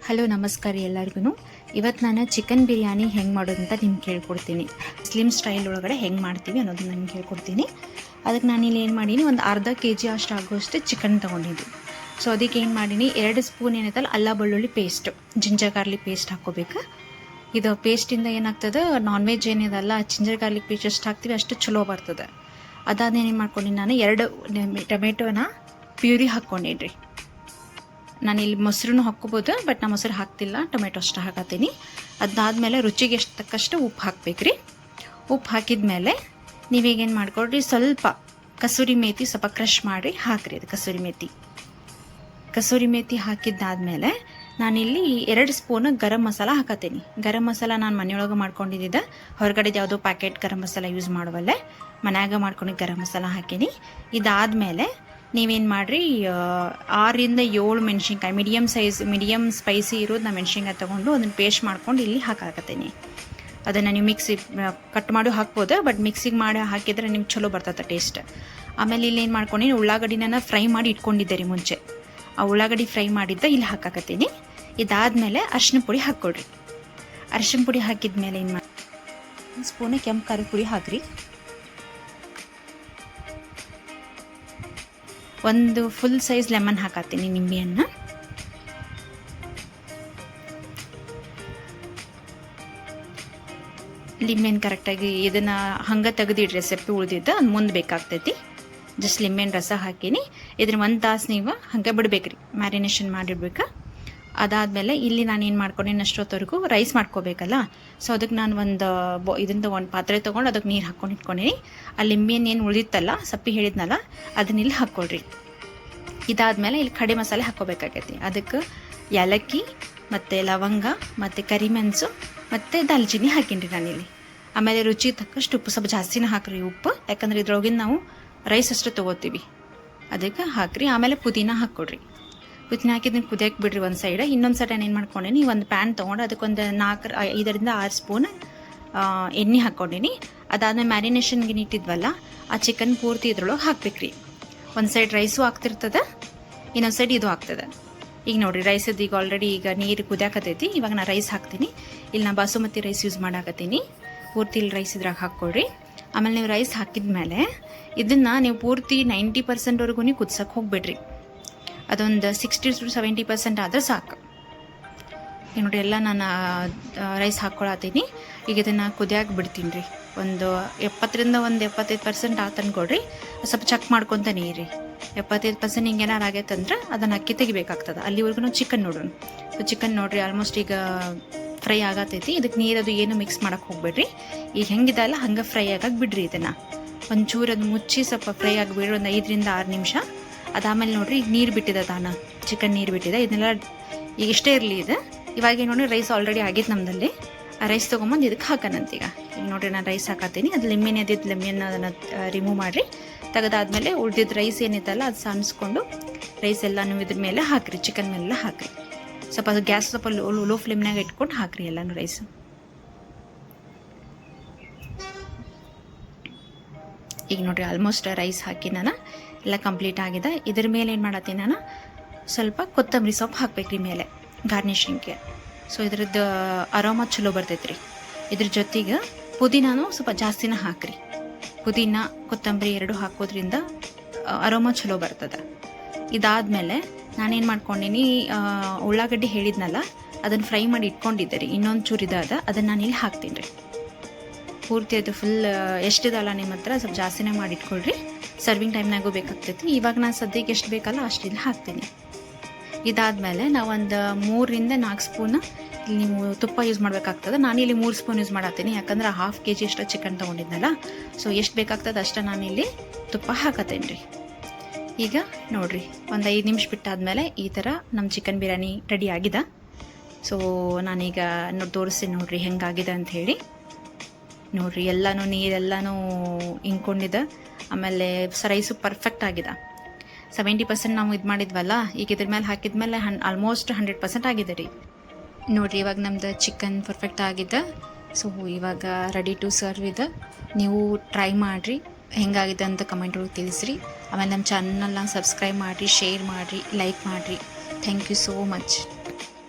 Hello ನಮಸ್ಕಾರ ಎಲ್ಲರಿಗೂ. ಇವತ್ತು ನಾನು ಚಿಕನ್ ಬಿರಿಯಾನಿ ಹೆಂಗೆ ಮಾಡೋದು ಅಂತ ನಿಮ್ಗೆ ಕೇಳ್ಕೊಡ್ತೀನಿ. ಸ್ಲಿಮ್ ಸ್ಟೈಲ್ ಒಳಗಡೆ ಹೆಂಗೆ ಮಾಡ್ತೀವಿ ಅನ್ನೋದನ್ನ ನಾನು ಕೇಳ್ಕೊಡ್ತೀನಿ. ಅದಕ್ಕೆ ನಾನಿಲ್ಲಿ ಏನು ಮಾಡೀನಿ, ಒಂದು ಅರ್ಧ kg ಅಷ್ಟು ಆಗೋಷ್ಟು ಚಿಕನ್ ತೊಗೊಂಡಿದ್ದು. ಸೊ ಅದಕ್ಕೆ ಏನು ಮಾಡೀನಿ, 2 ಸ್ಪೂನ್ ಏನೈತಲ್ಲ ಅಲ್ಲ ಬೆಳ್ಳುಳ್ಳಿ ಪೇಸ್ಟ್, ಜಿಂಜರ್ ಗಾರ್ಲಿಕ್ ಪೇಸ್ಟ್ ಹಾಕ್ಕೋಬೇಕು. ಇದು ಪೇಸ್ಟಿಂದ ಏನಾಗ್ತದೆ, ನಾನ್ ವೆಜ್ ಏನಿದಲ್ಲ ಜಿಂಜರ್ ಗಾರ್ಲಿಕ್ ಪೇಸ್ಟ್ ಎಷ್ಟು ಹಾಕ್ತೀವಿ ಅಷ್ಟು ಚಲೋ ಬರ್ತದೆ. ಅದಾದ್ಮೇಲೆ ಏನು ಮಾಡ್ಕೊಂಡಿನಿ, ನಾನು 2 ಟೊಮೆಟೊನ ಪ್ಯೂರಿ ಹಾಕ್ಕೊಂಡಿದ್ರಿ. ನಾನಿಲ್ಲಿ ಮೊಸರು ಹಾಕ್ಕೋಬೋದು, ಬಟ್ ನಾನು ಮೊಸರು ಹಾಕ್ತಿಲ್ಲ, ಟೊಮೆಟೊ ಅಷ್ಟು ಹಾಕತ್ತೀನಿ. ಅದಾದಮೇಲೆ ರುಚಿಗೆ ಎಷ್ಟು ತಕ್ಕಷ್ಟು ಉಪ್ಪು ಹಾಕಬೇಕ್ರಿ. ಉಪ್ಪು ಹಾಕಿದ್ಮೇಲೆ ನೀವೀಗೇನು ಮಾಡ್ಕೊಡ್ರಿ, ಸ್ವಲ್ಪ ಕಸೂರಿ ಮೇಥಿ ಸ್ವಲ್ಪ ಕ್ರಷ್ ಮಾಡಿ ಹಾಕ್ರಿ. ಅದು ಕಸೂರಿ ಮೇಥಿ ಹಾಕಿದ್ದಾದಮೇಲೆ ನಾನಿಲ್ಲಿ 2 ಸ್ಪೂನ್ ಗರಂ ಮಸಾಲ ಹಾಕತ್ತೀನಿ. ಗರಂ ಮಸಾಲ ನಾನು ಮನೆಯೊಳಗೆ ಮಾಡ್ಕೊಂಡಿದ್ದೆ, ಹೊರಗಡೆ ಯಾವುದೋ ಪ್ಯಾಕೆಟ್ ಗರಂ ಮಸಾಲ ಯೂಸ್ ಮಾಡುವಲ್ಲೇ ಮನ್ಯಾಗ ಮಾಡ್ಕೊಂಡಿದ್ದು ಗರಂ ಮಸಾಲ ಹಾಕೀನಿ. ಇದಾದಮೇಲೆ ನೀವೇನು ಮಾಡಿರಿ, 6ರಿಂದ 7 ಮೆಣಸಿನ್ಕಾಯಿ ಮೀಡಿಯಮ್ ಸ್ಪೈಸಿ ಇರೋದು ನಾನು ಮೆಣಸಿನ್ಕಾಯಿ ತೊಗೊಂಡು ಅದನ್ನು ಪೇಸ್ಟ್ ಮಾಡ್ಕೊಂಡು ಇಲ್ಲಿ ಹಾಕಾಕತ್ತೀನಿ. ಅದನ್ನು ನೀವು ಮಿಕ್ಸಿ ಕಟ್ ಮಾಡಿ ಹಾಕ್ಬೋದು, ಬಟ್ ಮಿಕ್ಸಿಗೆ ಮಾಡಿ ಹಾಕಿದರೆ ನಿಮ್ಗೆ ಚಲೋ ಬರ್ತದೆ ಟೇಸ್ಟ್. ಆಮೇಲೆ ಇಲ್ಲಿ ಏನು ಮಾಡ್ಕೊಂಡು ಉಳ್ಳಾಗಡ್ಡಿನ ಫ್ರೈ ಮಾಡಿ ಇಟ್ಕೊಂಡಿದ್ದೆ ರೀ ಮುಂಚೆ. ಆ ಉಳ್ಳಾಗಡ್ಡಿ ಫ್ರೈ ಮಾಡಿದ್ದ ಇಲ್ಲಿ ಹಾಕಾಕತ್ತೀನಿ. ಇದಾದಮೇಲೆ ಅರಿಶಿನ ಪುಡಿ ಹಾಕ್ಕೊಡ್ರಿ. ಅರಿಶಿನ ಪುಡಿ ಹಾಕಿದ್ಮೇಲೆ ಏನು ಮಾಡಿ, 1 ಸ್ಪೂನ್ ಕೆಂಪು ಖಾರದ ಪುಡಿ ಹಾಕ್ರಿ. ಒಂದು ಫುಲ್ ಸೈಜ್ ಲೆಮನ್ ಹಾಕತ್ತೀನಿ, ನಿಂಬೆಯನ್ನು. ಲಿಂಬೆಹಣ್ಣು ಕರೆಕ್ಟಾಗಿ ಇದನ್ನು ಹಂಗೆ ತೆಗೆದಿಡ್ರಿ, ಸೆಪ್ಪಿ ಉಳಿದಿದ್ದು ಅದು ಮುಂದೆ ಬೇಕಾಗ್ತೈತಿ. ಜಸ್ಟ್ ಲಿಂಬೆಹಣ್ಣು ರಸ ಹಾಕೀನಿ. ಇದನ್ನ 1 ತಾಸು ನೀವು ಹಂಗೆ ಬಿಡಬೇಕ್ರಿ, ಮ್ಯಾರಿನೇಷನ್ ಮಾಡಿಡ್ಬೇಕು. ಅದಾದಮೇಲೆ ಇಲ್ಲಿ ನಾನು ಏನು ಮಾಡ್ಕೊಂಡೇನು ಅಷ್ಟೊತ್ತವರೆಗೂ ರೈಸ್ ಮಾಡ್ಕೋಬೇಕಲ್ಲ. ಸೊ ಅದಕ್ಕೆ ನಾನು ಒಂದು ಪಾತ್ರೆ ತೊಗೊಂಡು ಅದಕ್ಕೆ ನೀರು ಹಾಕ್ಕೊಂಡು ಇಟ್ಕೊಂಡೀನಿ. ಆ ಲಿಂಬೆಹಣ್ಣು ಏನು ಉಳಿದಿತ್ತಲ್ಲ, ಸಪ್ಪಿ ಹೇಳಿದ್ನಲ್ಲ, ಅದನ್ನ ಇಲ್ಲಿ ಹಾಕ್ಕೊಳ್ರಿ. ಇದಾದಮೇಲೆ ಇಲ್ಲಿ ಕಡೆ ಮಸಾಲೆ ಹಾಕ್ಕೋಬೇಕಾಗೈತಿ. ಅದಕ್ಕೆ ಏಲಕ್ಕಿ ಮತ್ತು ಲವಂಗ ಮತ್ತು ಕರಿಮೆಣಸು ಮತ್ತು ದಾಲ್ಚಿನ್ನಿ ಹಾಕೀನಿ ನಾನಿಲ್ಲಿ. ಆಮೇಲೆ ರುಚಿ ತಕ್ಕಷ್ಟು ಉಪ್ಪು, ಸ್ವಲ್ಪ ಜಾಸ್ತಿನೇ ಹಾಕ್ರಿ ಉಪ್ಪು, ಯಾಕಂದರೆ ಇದ್ರೊಳಗಿನ ನಾವು ರೈಸ್ ಅಷ್ಟು ತೊಗೋತೀವಿ, ಅದಕ್ಕೆ ಹಾಕ್ರಿ. ಆಮೇಲೆ ಪುದೀನ ಹಾಕ್ಕೊಡ್ರಿ. ಪುದೀನ ಹಾಕಿದ್ದನ್ನು ಕುದಿಯಕ್ಕೆ ಬಿಡ್ರಿ ಒಂದು ಸೈಡ್. ಇನ್ನೊಂದು ಸೈಡ್ ಏನು ಮಾಡ್ಕೊಂಡೀನಿ, ಒಂದು ಪ್ಯಾನ್ ತೊಗೊಂಡು ಅದಕ್ಕೊಂದು 5ರಿಂದ 6 ಸ್ಪೂನ್ ಎಣ್ಣೆ ಹಾಕ್ಕೊಂಡೀನಿ. ಅದಾದಮೇಲೆ ಮ್ಯಾರಿನೇಷನ್ಗೆ ಇಟ್ಟಿದ್ವಲ್ಲ ಆ ಚಿಕನ್ ಪೂರ್ತಿ ಇದ್ರೊಳಗೆ ಹಾಕ್ಬೇಕ್ರಿ. ಒಂದು ಸೈಡ್ ರೈಸು ಆಗ್ತಿರ್ತದೆ, ಇನ್ನೊಂದು ಸೈಡ್ ಇದು ಆಗ್ತದೆ. ಈಗ ನೋಡಿರಿ, ರೈಸದ್ದು ಈಗ ಆಲ್ರೆಡಿ ಈಗ ನೀರು ಕುದಿಯಾಕತೈತಿ. ಇವಾಗ ನಾನು ರೈಸ್ ಹಾಕ್ತೀನಿ. ಇಲ್ಲಿ ನಾನು ಬಾಸುಮತಿ ರೈಸ್ ಯೂಸ್ ಮಾಡಾಕತ್ತೀನಿ. ಪೂರ್ತಿ ಇಲ್ಲಿ ರೈಸ್ ಇದ್ರಾಗ ಹಾಕ್ಕೊಳ್ರಿ. ಆಮೇಲೆ ನೀವು ರೈಸ್ ಹಾಕಿದ್ಮೇಲೆ ಇದನ್ನು ನೀವು ಪೂರ್ತಿ 90%ವರೆಗೂ ನೀವು ಕುದ್ಸಕ್ಕೆ ಹೋಗ್ಬೇಡ್ರಿ. ಅದೊಂದು 60 to 70% ಆದರೆ ಸಾಕು. ಈಗ ನೋಡಿ, ಎಲ್ಲ ನಾನು ರೈಸ್ ಹಾಕ್ಕೊಳತ್ತೀನಿ. ಈಗ ಇದನ್ನು ಕುದಿಯಾಕೆ ಬಿಡ್ತೀನಿ ರೀ. ಒಂದು 70ರಿಂದ 75% ಆತನ್ಕೊಡ್ರಿ. ಸ್ವಲ್ಪ ಚೆಕ್ ಮಾಡ್ಕೊತಾನೆ ಇರಿ. 75% ಹಿಂಗೆ ಏನಾರು ಆಗೈತಂದ್ರೆ ಅದನ್ನು ಅಕ್ಕಿ ತೆಗಿಬೇಕಾಗ್ತದೆ. ಅಲ್ಲಿವರೆಗೂ ಚಿಕನ್ ನೋಡೋಣ. ಸೊ ಚಿಕನ್ ನೋಡಿರಿ, ಆಲ್ಮೋಸ್ಟ್ ಈಗ ಫ್ರೈ ಆಗತೈತಿ. ಇದಕ್ಕೆ ನೀರದು ಏನು ಮಿಕ್ಸ್ ಮಾಡೋಕ್ಕೆ ಹೋಗ್ಬೇಡ್ರಿ. ಈಗ ಹೆಂಗಿದೆ ಅಲ್ಲ ಹಂಗೆ ಫ್ರೈ ಆಗಕ್ಕೆ ಬಿಡ್ರಿ. ಇದನ್ನು ಒಂಚೂರು ಅದು ಮುಚ್ಚಿ ಸ್ವಲ್ಪ ಫ್ರೈ ಆಗಿಬಿಡ್ರಿ, ಒಂದು 5ರಿಂದ 6 ನಿಮಿಷ. ಅದಾದಮೇಲೆ ನೋಡಿರಿ, ಈಗ ನೀರು ಬಿಟ್ಟಿದೆ, ಚಿಕನ್ ನೀರು ಬಿಟ್ಟಿದೆ. ಇದನ್ನೆಲ್ಲ ಈಗ ಇಷ್ಟೇ ಇರಲಿ ಇದು. ಇವಾಗ ಏನು ನೋಡಿ, ರೈಸ್ ಆಲ್ರೆಡಿ ಆಗಿತ್ತು ನಮ್ಮದಲ್ಲಿ. ಆ ರೈಸ್ ತೊಗೊಂಬಂದು ಇದಕ್ಕೆ ಹಾಕೋಣಂತೀಗ. ಈಗ ನೋಡಿರಿ, ನಾನು ರೈಸ್ ಹಾಕತ್ತೀನಿ. ಅದು ಲೆಮನ್ ಅದನ್ನು ರಿಮೂವ್ ಮಾಡಿರಿ. ತೆಗೆದಾದ್ಮೇಲೆ ಉಳಿದಿದ್ದು ರೈಸ್ ಏನಿತ್ತಲ್ಲ ಅದು ಸಾಣಿಸ್ಕೊಂಡು ರೈಸ್ ಎಲ್ಲನೂ ಇದ್ರ ಮೇಲೆ ಹಾಕಿರಿ, ಚಿಕನ್ ಮೇಲೆಲ್ಲ ಹಾಕಿರಿ. ಸ್ವಲ್ಪ ಅದು ಗ್ಯಾಸ್ ಸ್ವಲ್ಪ ಲೋ ಫ್ಲೇಮ್ನಾಗ ಇಟ್ಕೊಂಡು ಹಾಕಿರಿ ಎಲ್ಲನೂ ರೈಸು. ಈಗ ನೋಡಿರಿ, ಆಲ್ಮೋಸ್ಟ್ ರೈಸ್ ಹಾಕಿ ನಾನು ಎಲ್ಲ ಕಂಪ್ಲೀಟ್ ಆಗಿದೆ. ಇದ್ರ ಮೇಲೆ ಏನು ಮಾಡತ್ತೀನಿ, ನಾನು ಸ್ವಲ್ಪ ಕೊತ್ತಂಬರಿ ಸೊಪ್ಪು ಹಾಕ್ಬೇಕ್ರಿ ಮೇಲೆ ಗಾರ್ನಿಷಿಂಗ್ಗೆ. ಸೊ ಇದ್ರದ್ದು ಅರೋಮಾ ಚಲೋ ಬರ್ತೈತ್ರಿ. ಇದ್ರ ಜೊತೆಗೆ ಪುದೀನಾನು ಸ್ವಲ್ಪ ಜಾಸ್ತಿನ ಹಾಕ್ರಿ. ಪುದೀನ ಕೊತ್ತಂಬರಿ 2 ಹಾಕೋದ್ರಿಂದ ಅರೋಮಾ ಚಲೋ ಬರ್ತದೆ. ಇದಾದಮೇಲೆ ನಾನೇನು ಮಾಡ್ಕೊಂಡೀನಿ, ಉಳ್ಳಾಗಡ್ಡಿ ಹೇಳಿದ್ನಲ್ಲ ಅದನ್ನು ಫ್ರೈ ಮಾಡಿ ಇಟ್ಕೊಂಡಿದ್ದೆ ರೀ. ಇನ್ನೊಂದು ಚೂರಿದಾದ ಅದನ್ನು ನಾನು ಇಲ್ಲಿ ಹಾಕ್ತೀನಿ ರೀ. ಪೂರ್ತಿ ಅದು ಫುಲ್ ಎಷ್ಟಿದಲ್ಲ ನಿಮ್ಮ ಹತ್ರ ಸ್ವಲ್ಪ ಜಾಸ್ತಿನೇ ಮಾಡಿ ಇಟ್ಕೊಳ್ರಿ. ಸರ್ವಿಂಗ್ ಟೈಮ್ನಾಗೂ ಬೇಕಾಗ್ತೈತಿ. ಇವಾಗ ನಾನು ಸದ್ಯಕ್ಕೆ ಎಷ್ಟು ಬೇಕಲ್ಲ ಅಷ್ಟಿಲ್ಲಿ ಹಾಕ್ತೀನಿ. ಇದಾದಮೇಲೆ ನಾವೊಂದು 3ರಿಂದ 4 ಸ್ಪೂನ್ ಇಲ್ಲಿ ನೀವು ತುಪ್ಪ ಯೂಸ್ ಮಾಡಬೇಕಾಗ್ತದೆ. ನಾನಿಲ್ಲಿ 3 ಸ್ಪೂನ್ ಯೂಸ್ ಮಾಡತ್ತೀನಿ, ಯಾಕಂದ್ರೆ 1/2 kg ಅಷ್ಟು ಚಿಕನ್ ತೊಗೊಂಡಿದ್ನಲ್ಲ. ಸೊ ಎಷ್ಟು ಬೇಕಾಗ್ತದೆ ಅಷ್ಟು ನಾನಿಲ್ಲಿ ತುಪ್ಪ ಹಾಕತ್ತೇನೆ ರೀ. ಈಗ ನೋಡಿರಿ, ಒಂದು 5 ನಿಮಿಷ ಬಿಟ್ಟಾದಮೇಲೆ ಈ ಥರ ನಮ್ಮ ಚಿಕನ್ ಬಿರಿಯಾನಿ ರೆಡಿ ಆಗಿದೆ. ಸೊ ನಾನೀಗ ತೋರಿಸ್ತೀನಿ ನೋಡಿರಿ ಹೆಂಗಾಗಿದೆ ಅಂಥೇಳಿ. ನೋಡಿರಿ, ಎಲ್ಲನೂ ನೀರೆಲ್ಲನೂ ಇಂಕೊಂಡಿದೆ. ಆಮೇಲೆ ರೈಸು ಪರ್ಫೆಕ್ಟ್ ಆಗಿದೆ. 70% ನಾವು ಇದು ಮಾಡಿದ್ವಲ್ಲ, ಈಗ ಇದ್ರ ಮೇಲೆ ಹಾಕಿದ್ಮೇಲೆ ಆಲ್ಮೋಸ್ಟ್ 100% ಆಗಿದೆ ರೀ. ನೋಡಿರಿ, ಇವಾಗ ನಮ್ದು ಚಿಕನ್ ಪರ್ಫೆಕ್ಟ್ ಆಗಿದೆ. ಸೊ ಇವಾಗ ರೆಡಿ ಟು ಸರ್ವ್ ಇದೆ. ನೀವು ಟ್ರೈ ಮಾಡಿರಿ, ಹೆಂಗಾಗಿದೆ ಅಂತ ಕಮೆಂಟ್ ಒಳಗೆ ತಿಳಿಸ್ರಿ. ಆಮೇಲೆ ನಮ್ಮ ಚಾನಲ್ನ ಸಬ್ಸ್ಕ್ರೈಬ್ ಮಾಡಿರಿ, ಶೇರ್ ಮಾಡಿರಿ, ಲೈಕ್ ಮಾಡಿರಿ. Thank you so much.